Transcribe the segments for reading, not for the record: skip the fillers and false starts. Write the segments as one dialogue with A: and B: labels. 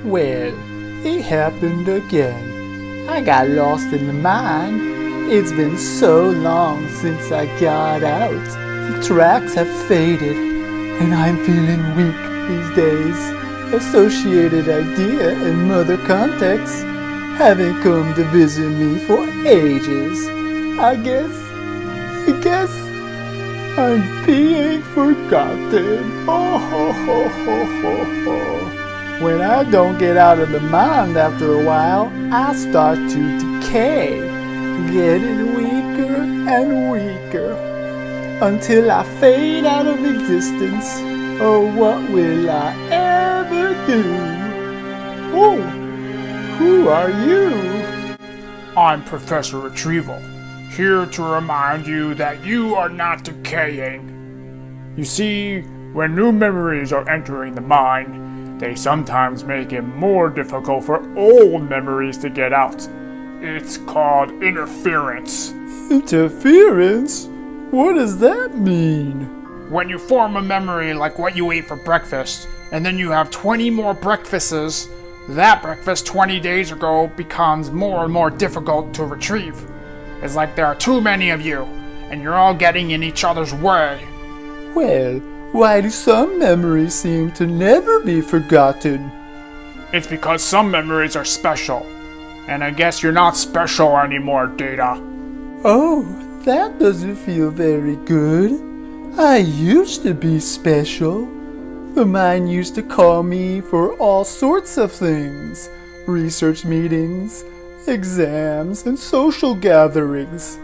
A: Well, it happened again. I got lost in the mine. It's been so long since I got out. The tracks have faded, and I'm feeling weak these days. Associated idea and mother context haven't come to visit me for ages. I guess I'm being forgotten. Oh, ho, ho, ho, ho, ho. When I don't get out of the mind after a while, I start to decay, getting weaker and weaker, until I fade out of existence. Oh, what will I ever do? Oh, who are you?
B: I'm Professor Retrieval, here to remind you that you are not decaying. You see, when new memories are entering the mind, they sometimes make it more difficult for old memories to get out. It's called interference.
A: Interference? What does that mean?
B: When you form a memory like what you ate for breakfast, and then you have 20 more breakfasts, that breakfast 20 days ago becomes more and more difficult to retrieve. It's like there are too many of you, and you're all getting in each other's way.
A: Well, why do some memories seem to never be forgotten?
B: It's because some memories are special, and I guess you're not special anymore, Data.
A: Oh, that doesn't feel very good. I used to be special. The mind used to call me for all sorts of things. Research meetings, exams, and social gatherings.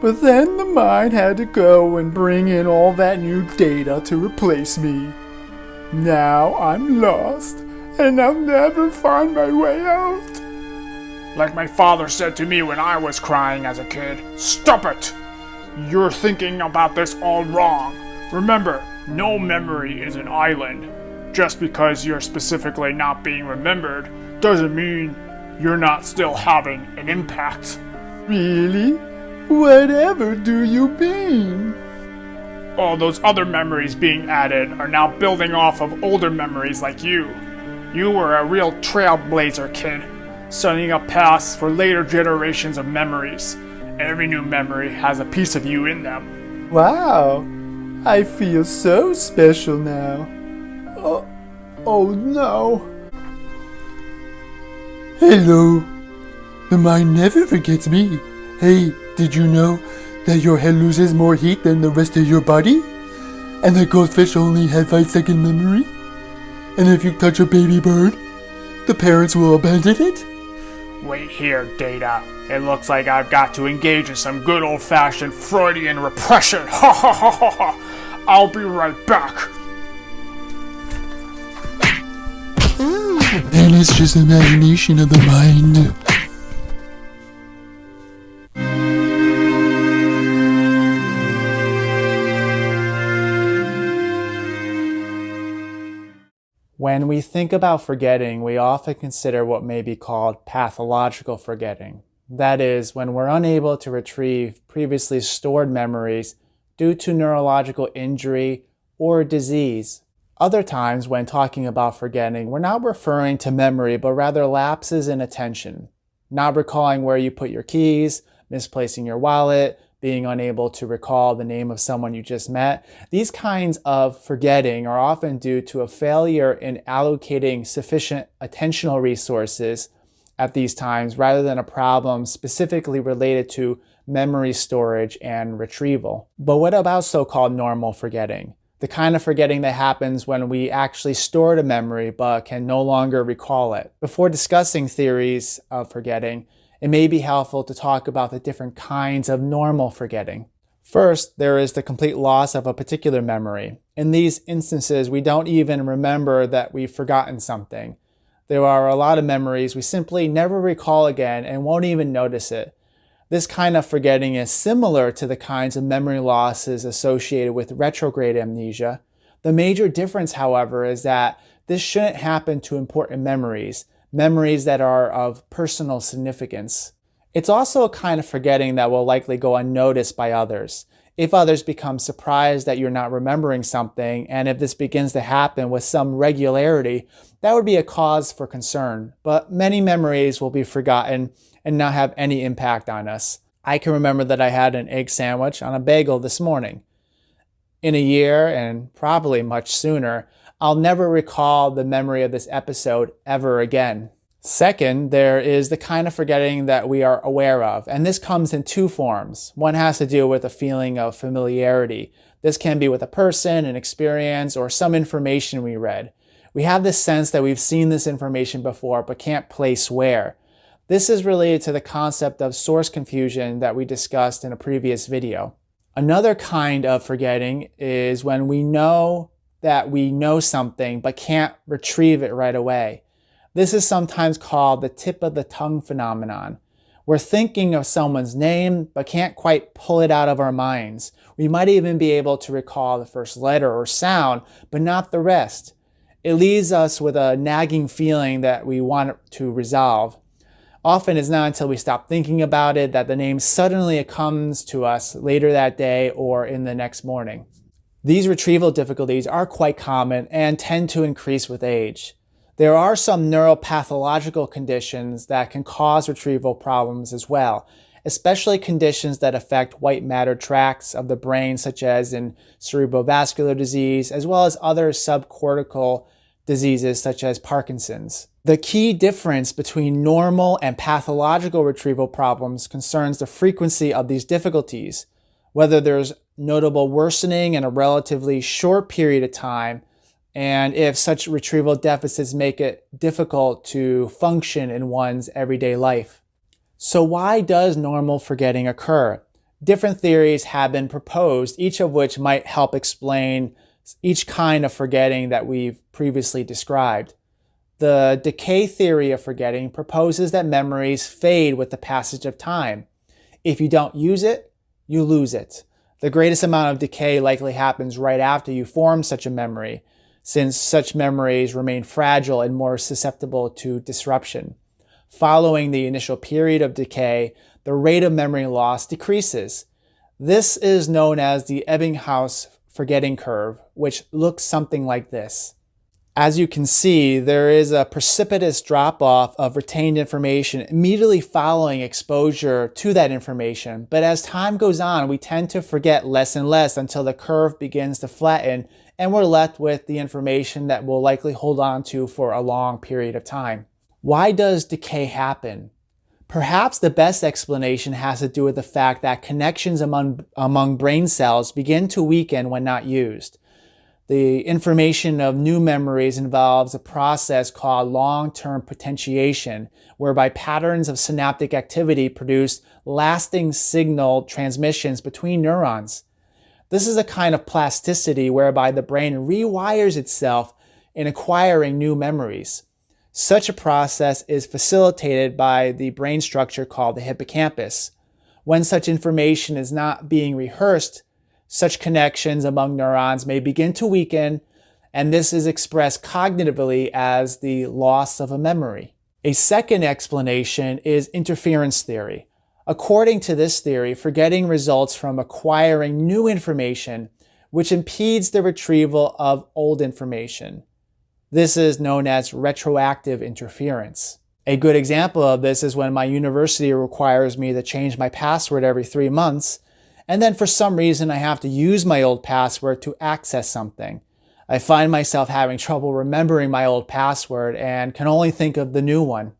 A: But then the mind had to go and bring in all that new data to replace me. Now I'm lost, and I'll never find my way out.
B: Like my father said to me when I was crying as a kid, "Stop it! You're thinking about this all wrong. Remember, no memory is an island. Just because you're specifically not being remembered doesn't mean you're not still having an impact."
A: Really? Whatever do you mean?
B: All those other memories being added are now building off of older memories like you. You were a real trailblazer, kid, setting up paths for later generations of memories. Every new memory has a piece of you in them.
A: Wow, I feel so special now. Oh no. Hello. The mind never forgets me. Hey, did you know that your head loses more heat than the rest of your body? And that goldfish only had 5-second memory? And if you touch a baby bird, the parents will abandon it?
B: Wait here, Data. It looks like I've got to engage in some good old-fashioned Freudian repression. Ha ha ha ha ha! I'll be right back.
A: And it's just imagination of the mind. When we think about forgetting, we often consider what may be called pathological forgetting. That is, when we're unable to retrieve previously stored memories due to neurological injury or disease. Other times, when talking about forgetting, we're not referring to memory, but rather lapses in attention. Not recalling where you put your keys, misplacing your wallet, being unable to recall the name of someone you just met. These kinds of forgetting are often due to a failure in allocating sufficient attentional resources at these times, rather than a problem specifically related to memory storage and retrieval. But what about so-called normal forgetting? The kind of forgetting that happens when we actually stored a memory but can no longer recall it. Before discussing theories of forgetting, it may be helpful to talk about the different kinds of normal forgetting. First, there is the complete loss of a particular memory. In these instances, we don't even remember that we've forgotten something. There are a lot of memories we simply never recall again and won't even notice it. This kind of forgetting is similar to the kinds of memory losses associated with retrograde amnesia. The major difference, however, is that this shouldn't happen to important memories that are of personal significance. It's also a kind of forgetting that will likely go unnoticed by others. If others become surprised that you're not remembering something, and if this begins to happen with some regularity, that would be a cause for concern. But many memories will be forgotten and not have any impact on us. I can remember that I had an egg sandwich on a bagel this morning. In a year, and probably much sooner, I'll never recall the memory of this episode ever again. Second, there is the kind of forgetting that we are aware of, and this comes in two forms. One has to do with a feeling of familiarity. This can be with a person, an experience, or some information we read. We have this sense that we've seen this information before, but can't place where. This is related to the concept of source confusion that we discussed in a previous video. Another kind of forgetting is when we know that we know something, but can't retrieve it right away. This is sometimes called the tip of the tongue phenomenon. We're thinking of someone's name, but can't quite pull it out of our minds. We might even be able to recall the first letter or sound, but not the rest. It leaves us with a nagging feeling that we want to resolve. Often it's not until we stop thinking about it that the name suddenly comes to us later that day or in the next morning. These retrieval difficulties are quite common and tend to increase with age. There are some neuropathological conditions that can cause retrieval problems as well, especially conditions that affect white matter tracts of the brain, such as in cerebrovascular disease, as well as other subcortical diseases such as Parkinson's. The key difference between normal and pathological retrieval problems concerns the frequency of these difficulties, whether there's notable worsening in a relatively short period of time, and if such retrieval deficits make it difficult to function in one's everyday life. So why does normal forgetting occur? Different theories have been proposed, each of which might help explain each kind of forgetting that we've previously described. The decay theory of forgetting proposes that memories fade with the passage of time. If you don't use it, you lose it. The greatest amount of decay likely happens right after you form such a memory, since such memories remain fragile and more susceptible to disruption. Following the initial period of decay, the rate of memory loss decreases. This is known as the Ebbinghaus forgetting curve, which looks something like this. As you can see, there is a precipitous drop-off of retained information immediately following exposure to that information, but as time goes on, we tend to forget less and less until the curve begins to flatten and we're left with the information that we'll likely hold on to for a long period of time. Why does decay happen? Perhaps the best explanation has to do with the fact that connections among brain cells begin to weaken when not used. The information of new memories involves a process called long-term potentiation, whereby patterns of synaptic activity produce lasting signal transmissions between neurons. This is a kind of plasticity whereby the brain rewires itself in acquiring new memories. Such a process is facilitated by the brain structure called the hippocampus. When such information is not being rehearsed, such connections among neurons may begin to weaken, and this is expressed cognitively as the loss of a memory. A second explanation is interference theory. According to this theory, forgetting results from acquiring new information, which impedes the retrieval of old information. This is known as retroactive interference. A good example of this is when my university requires me to change my password every 3 months, and then for some reason I have to use my old password to access something. I find myself having trouble remembering my old password and can only think of the new one.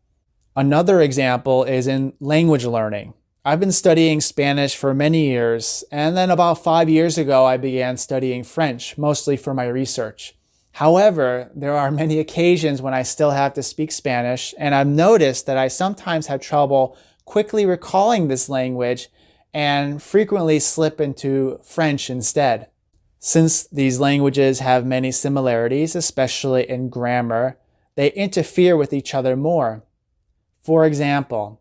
A: Another example is in language learning. I've been studying Spanish for many years, and then about 5 years ago I began studying French, mostly for my research. However, there are many occasions when I still have to speak Spanish, and I've noticed that I sometimes have trouble quickly recalling this language and frequently slip into French instead. Since these languages have many similarities, especially in grammar, they interfere with each other more. For example,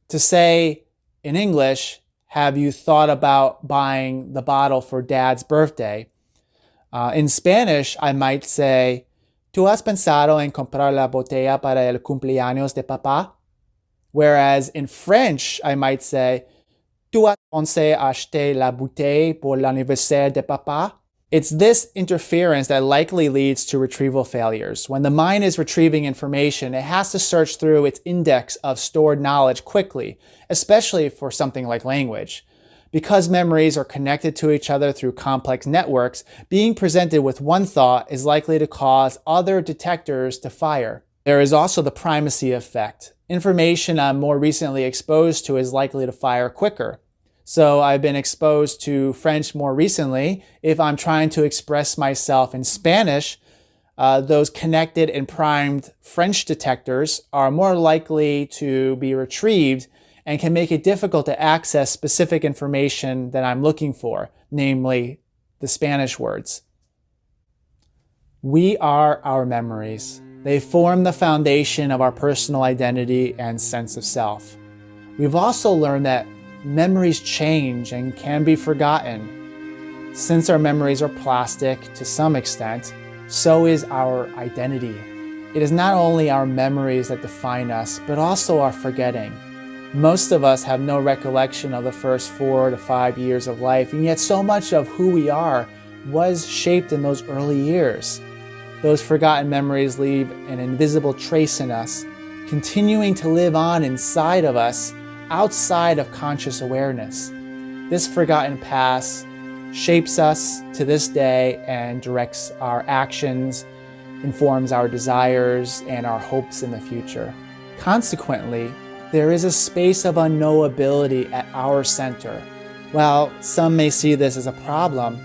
A: to say in English, have you thought about buying the bottle for Dad's birthday? In Spanish, I might say, ¿Tú has pensado en comprar la botella para el cumpleaños de papá? Whereas in French, I might say, ¿Tú has Pensez acheter la bouteille pour l'anniversaire de papa? It's this interference that likely leads to retrieval failures. When the mind is retrieving information, it has to search through its index of stored knowledge quickly, especially for something like language. Because memories are connected to each other through complex networks, being presented with one thought is likely to cause other detectors to fire. There is also the primacy effect. Information I'm more recently exposed to is likely to fire quicker. So I've been exposed to French more recently. If I'm trying to express myself in Spanish, those connected and primed French detectors are more likely to be retrieved and can make it difficult to access specific information that I'm looking for, namely the Spanish words. We are our memories. They form the foundation of our personal identity and sense of self. We've also learned that memories change and can be forgotten. Since our memories are plastic to some extent, so is our identity. It is not only our memories that define us, but also our forgetting. Most of us have no recollection of the first 4 to 5 years of life, and yet so much of who we are was shaped in those early years. Those forgotten memories leave an invisible trace in us, continuing to live on inside of us, outside of conscious awareness. This forgotten past shapes us to this day and directs our actions, informs our desires and our hopes in the future. Consequently, there is a space of unknowability at our center. While some may see this as a problem,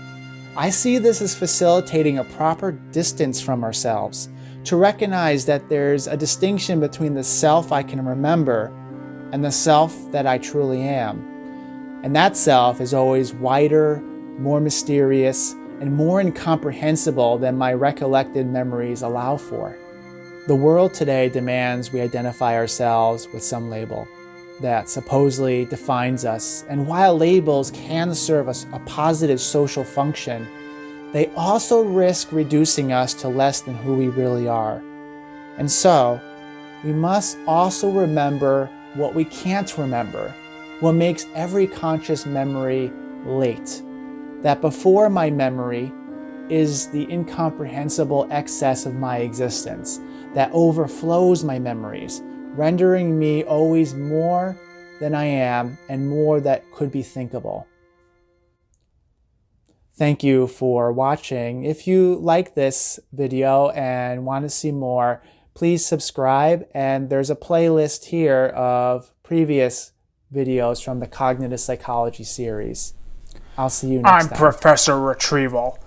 A: I see this as facilitating a proper distance from ourselves, to recognize that there's a distinction between the self I can remember and the self that I truly am. And that self is always wider, more mysterious, and more incomprehensible than my recollected memories allow for. The world today demands we identify ourselves with some label that supposedly defines us, and while labels can serve us a positive social function, they also risk reducing us to less than who we really are. And so, we must also remember what we can't remember, what makes every conscious memory late. That before my memory is the incomprehensible excess of my existence that overflows my memories, rendering me always more than I am and more that could be thinkable. Thank you for watching. If you like this video and want to see more, please subscribe, and there's a playlist here of previous videos from the Cognitive Psychology series. I'll see you next time.
B: I'm Professor Retrieval.